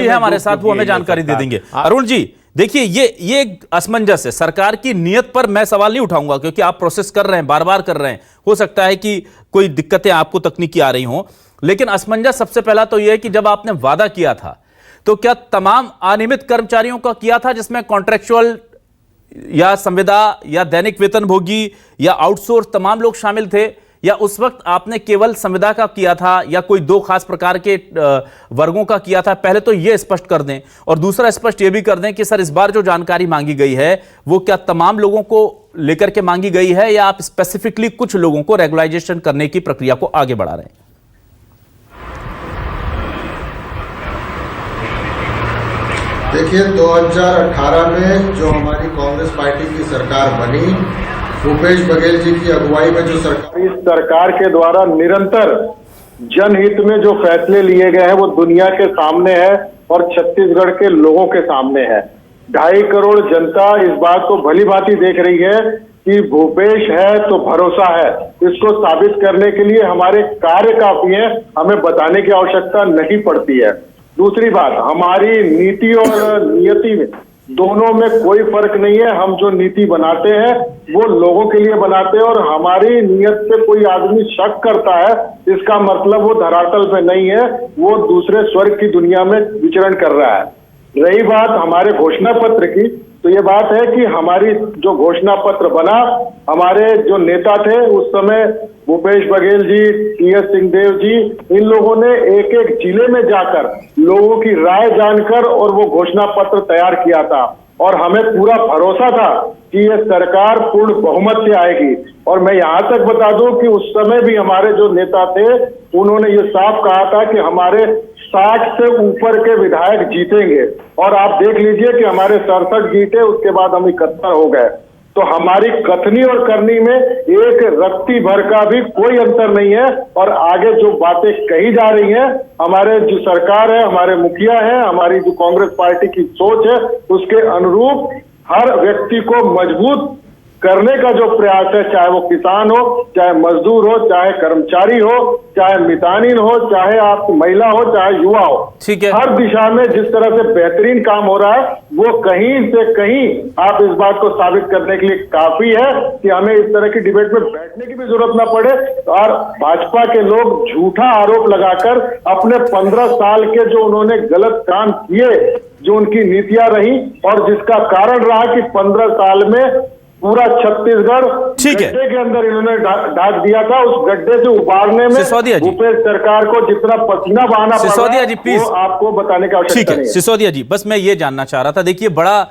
है हमारे साथ, वो हमें जानकारी दे देंगे। अरुण जी देखिए, ये एक असमंजस है। सरकार की नीयत पर मैं सवाल नहीं उठाऊंगा क्योंकि आप प्रोसेस कर रहे हैं, बार बार कर रहे हैं, हो सकता है कि कोई दिक्कतें आपको तकनीकी आ रही हों, लेकिन असमंजस सबसे पहला तो यह है कि जब आपने वादा किया था तो क्या तमाम अनियमित कर्मचारियों का किया था जिसमें कॉन्ट्रेक्चुअल या संविदा या दैनिक वेतनभोगी या आउटसोर्स तमाम लोग शामिल थे, या उस वक्त आपने केवल संविदा का किया था या कोई दो खास प्रकार के वर्गों का किया था? पहले तो यह स्पष्ट कर दें, और दूसरा स्पष्ट यह भी कर दें कि सर इस बार जो जानकारी मांगी गई है वो क्या तमाम लोगों को लेकर के मांगी गई है या आप स्पेसिफिकली कुछ लोगों को रेगुलाइजेशन करने की प्रक्रिया को आगे बढ़ा रहे हैं? देखिए, 2018 में जो हमारी कांग्रेस पार्टी की सरकार बनी, भूपेश बघेल जी की अगुवाई में जो सरकार, इस सरकार के द्वारा निरंतर जनहित में जो फैसले लिए गए हैं वो दुनिया के सामने है और छत्तीसगढ़ के लोगों के सामने है। 2.5 करोड़ जनता इस बात को भली भांति देख रही है कि भूपेश है तो भरोसा है। इसको साबित करने के लिए हमारे कार्य काफी है, हमें बताने की आवश्यकता नहीं पड़ती है। दूसरी बात, हमारी नीति और नियति में दोनों में कोई फर्क नहीं है। हम जो नीति बनाते हैं वो लोगों के लिए बनाते हैं, और हमारी नियत से कोई आदमी शक करता है इसका मतलब वो धरातल पे नहीं है, वो दूसरे स्वर्ग की दुनिया में विचरण कर रहा है। रही बात हमारे घोषणा पत्र की, तो ये बात है कि हमारी जो घोषणा पत्र बना, हमारे जो नेता थे उस समय भूपेश बघेल जी, टी.एस. सिंहदेव जी, इन लोगों ने एक एक जिले में जाकर लोगों की राय जानकर और वो घोषणा पत्र तैयार किया था, और हमें पूरा भरोसा था कि ये सरकार पूर्ण बहुमत से आएगी। और मैं यहाँ तक बता दूं कि उस समय भी हमारे जो नेता थे उन्होंने ये साफ कहा था कि हमारे 60 से ऊपर के विधायक जीतेंगे, और आप देख लीजिए कि हमारे 67 जीते, उसके बाद हम 71 हो गए। तो हमारी कथनी और करनी में एक रत्ती भर का भी कोई अंतर नहीं है। और आगे जो बातें कही जा रही हैं, हमारे जो सरकार है, हमारे मुखिया है, हमारी जो कांग्रेस पार्टी की सोच है, उसके अनुरूप हर व्यक्ति को मजबूत करने का जो प्रयास है, चाहे वो किसान हो, चाहे मजदूर हो, चाहे कर्मचारी हो, चाहे मितानिन हो, चाहे आप महिला हो, चाहे युवा हो, ठीक है, हर दिशा में जिस तरह से बेहतरीन काम हो रहा है वो कहीं से कहीं आप इस बात को साबित करने के लिए काफी है कि हमें इस तरह की डिबेट में बैठने की भी जरूरत ना पड़े। और भाजपा के लोग झूठा आरोप लगाकर अपने 15 साल के जो उन्होंने गलत काम किए, जो उनकी नीतियां रही, और जिसका कारण रहा कि 15 साल में पूरा छत्तीसगढ़ गड्ढे के अंदर इन्होंने ढाक दिया था, उस गड्ढे से उबारने में भूपेश सरकार को जितना पसीना बहाना सिसोदिया जी प्लीज, वो आपको बताने की आवश्यकता नहीं है। सिसोदिया जी, बस मैं ये जानना चाह रहा था, देखिए बड़ा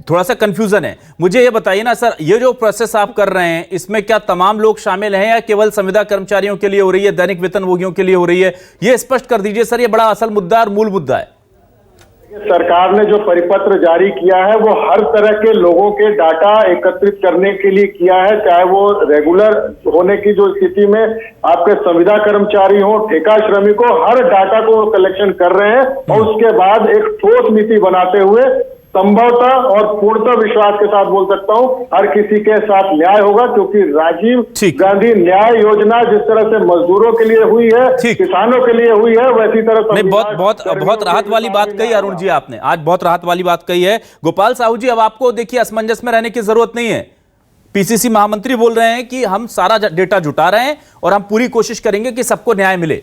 थोड़ा सा कंफ्यूजन है, मुझे ये बताइए ना सर, ये जो प्रोसेस आप कर रहे हैं इसमें क्या तमाम लोग शामिल हैं या केवल संविदा कर्मचारियों के लिए हो रही है, दैनिक वेतनभोगियों के लिए हो रही है? ये स्पष्ट कर दीजिए सर, ये बड़ा असल मुद्दा और मूल मुद्दा है। सरकार ने जो परिपत्र जारी किया है वो हर तरह के लोगों के डाटा एकत्रित करने के लिए किया है, चाहे वो रेगुलर होने की जो स्थिति में आपके संविदा कर्मचारी हो, ठेका श्रमिक हो, हर डाटा को कलेक्शन कर रहे हैं, और उसके बाद एक ठोस नीति बनाते हुए संभवतः और पूर्णतः विश्वास के साथ बोल सकता हूं हर किसी के साथ न्याय होगा, क्योंकि राजीव गांधी न्याय योजना जिस तरह से मजदूरों के लिए हुई है, किसानों के लिए हुई है, वैसी तरह बहुत राहत वाली बात कही अरुण जी आपने, आज बहुत राहत वाली बात कही है। गोपाल साहू जी, अब आपको देखिए असमंजस में रहने की जरूरत नहीं है। पीसीसी महामंत्री बोल रहे हैं कि हम सारा डेटा जुटा रहे हैं और हम पूरी कोशिश करेंगे कि सबको न्याय मिले।